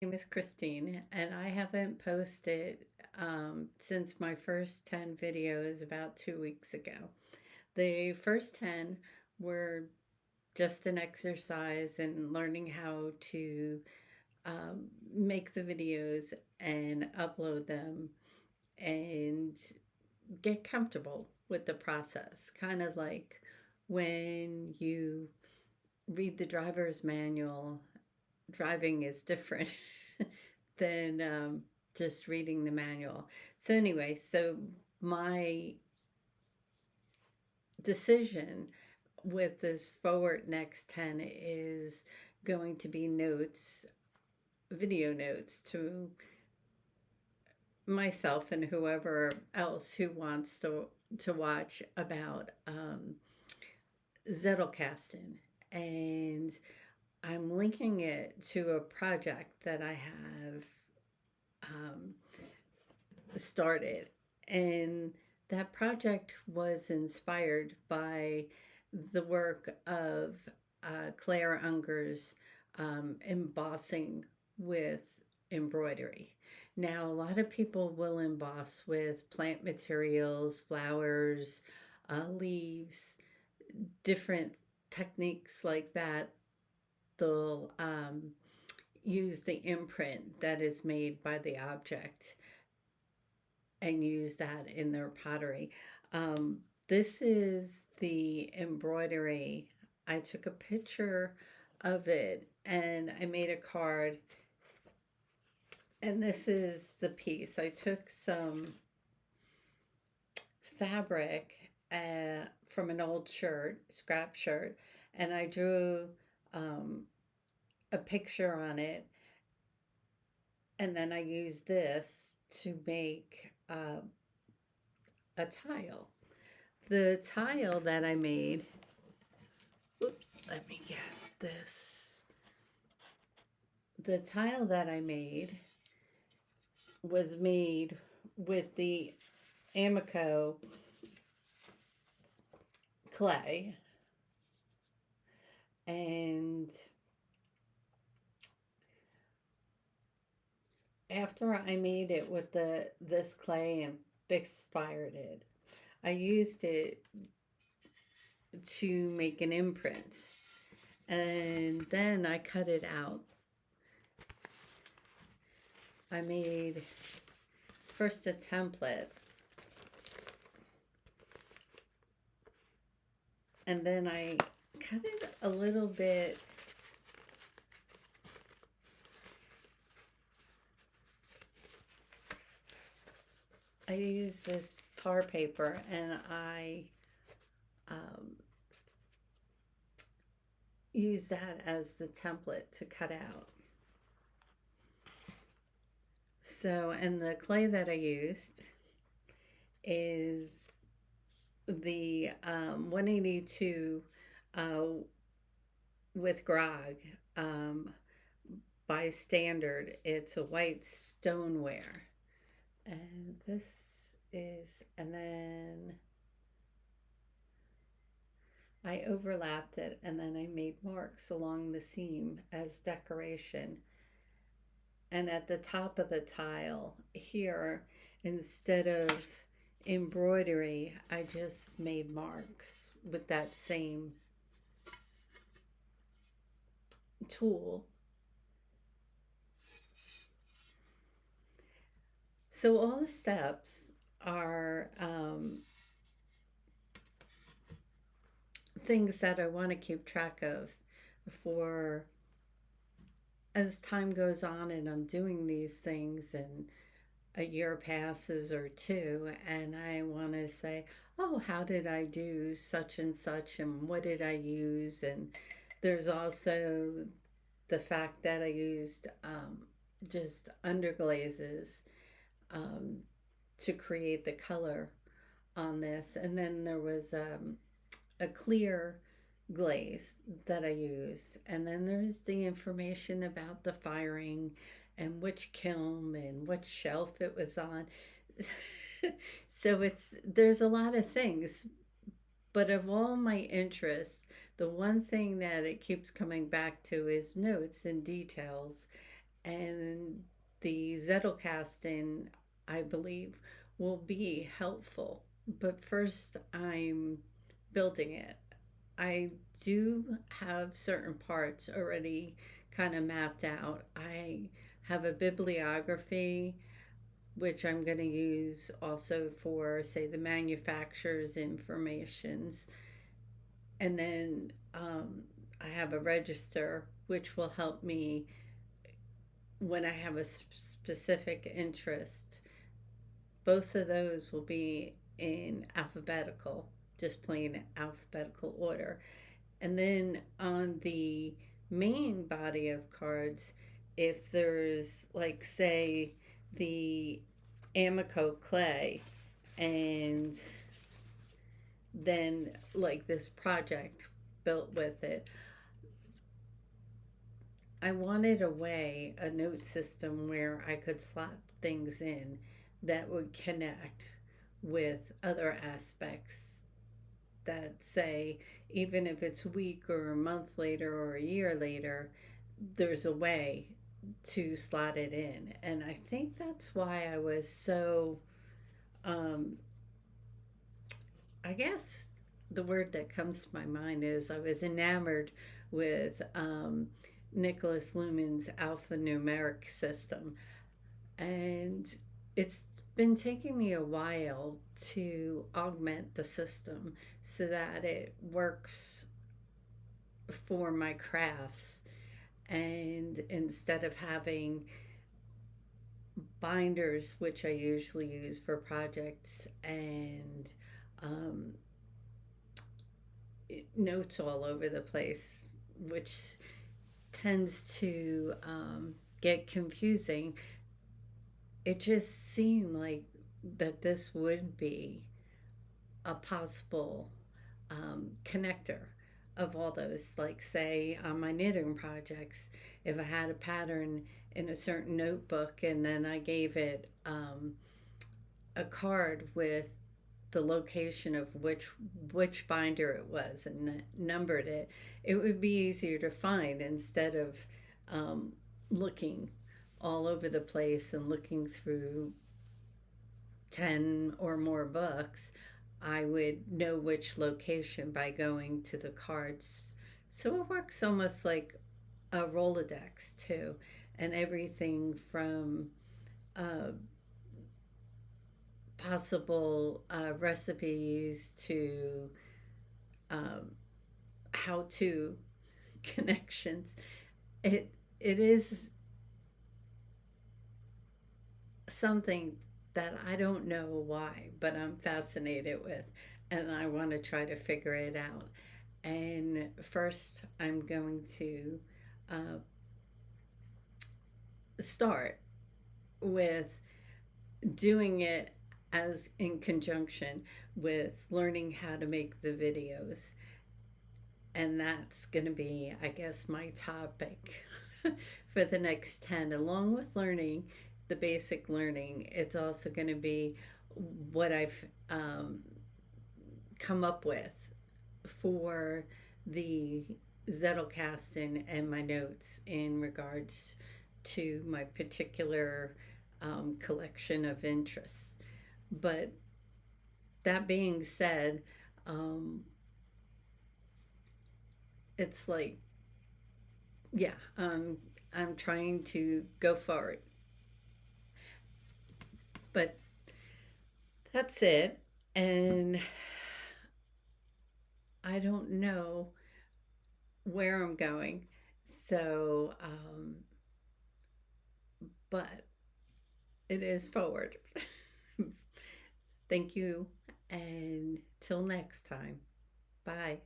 Name is Christine, and I haven't posted since my first 10 videos about 2 weeks ago. The first 10 were just an exercise in learning how to make the videos and upload them and get comfortable with the process. Kind of like when you read the driver's manual, driving is different than just reading the manual. So, anyway, so my decision with this forward next 10 is going to be notes, video notes to myself and whoever else who wants to watch about Zettelkasten. And I'm linking it to a project that I have um, started. And that project was inspired by the work of Claire Unger's embossing with embroidery. Now, a lot of people will emboss with plant materials, flowers, leaves, different techniques like that. They'll use the imprint that is made by the object and use that in their pottery. This is the embroidery. I took a picture of it and I made a card. And this is the piece. I took some fabric from an old shirt, scrap shirt, and I drew um, a picture on it. And then I used this to make a tile. The tile that I made, oops, let me get this. The tile that I made was made with the Amico clay, and after I made it with the this clay and expired it, I used it to make an imprint, and then I cut it out. I made first a template, and then I cut it a little bit. I used this tar paper and I um, use that as the template to cut out. So, and the clay that I used is the 182 uh, with grog. Um, by standard, it's a white stoneware. And this is, and then I overlapped it and then I made marks along the seam as decoration. And at the top of the tile here, instead of embroidery, I just made marks with that same tool. So all the steps are things that I want to keep track of for as time goes on and I'm doing these things and a year passes or two and I want to say, oh, how did I do such and such and what did I use? And there's also the fact that I used just underglazes um, to create the color on this. And then there was a clear glaze that I used. And then there's the information about the firing and which kiln and what shelf it was on. So there's a lot of things, but of all my interests, the one thing that it keeps coming back to is notes and details. And the Zettelkasten, I believe, will be helpful. But first, I'm building it. I do have certain parts already kind of mapped out. I have a bibliography, which I'm going to use also for, say, the manufacturer's informations. And then I have a register, which will help me when I have a specific interest. Both of those will be in alphabetical, just plain alphabetical order. And then on the main body of cards, if there's, like, say, the Amico clay, and then, like, this project built with it, I wanted a way, a note system where I could slot things in that would connect with other aspects that, say, even if it's a week or a month later or a year later, there's a way to slot it in. And I think that's why I was so, um, I guess the word that comes to my mind is I was enamored with Nicholas Luhmann's alphanumeric system. And it's been taking me a while to augment the system so that it works for my crafts. And instead of having binders, which I usually use for projects, and um, notes all over the place, which tends to get confusing, it just seemed like that this would be a possible connector of all those. Like, say, on my knitting projects, if I had a pattern in a certain notebook and then I gave it a card with the location of which binder it was and numbered it, it would be easier to find instead of um, looking all over the place and looking through 10 or more books. I would know which location by going to the cards. So it works almost like a Rolodex, too, and everything from uh, possible recipes to um, how to connections. It is something that I don't know why, but I'm fascinated with, and I want to try to figure it out. And first, I'm going to uh, start with doing it as in conjunction with learning how to make the videos. And that's going to be, I guess, my topic for the next 10, along with learning the basic learning. It's also going to be what I've come up with for the Zettelkasten and my notes in regards to my particular collection of interests. But that being said, um, it's like, yeah, I'm trying to go forward. But that's it. And I don't know where I'm going. So, but it is forward. Thank you. And till next time. Bye.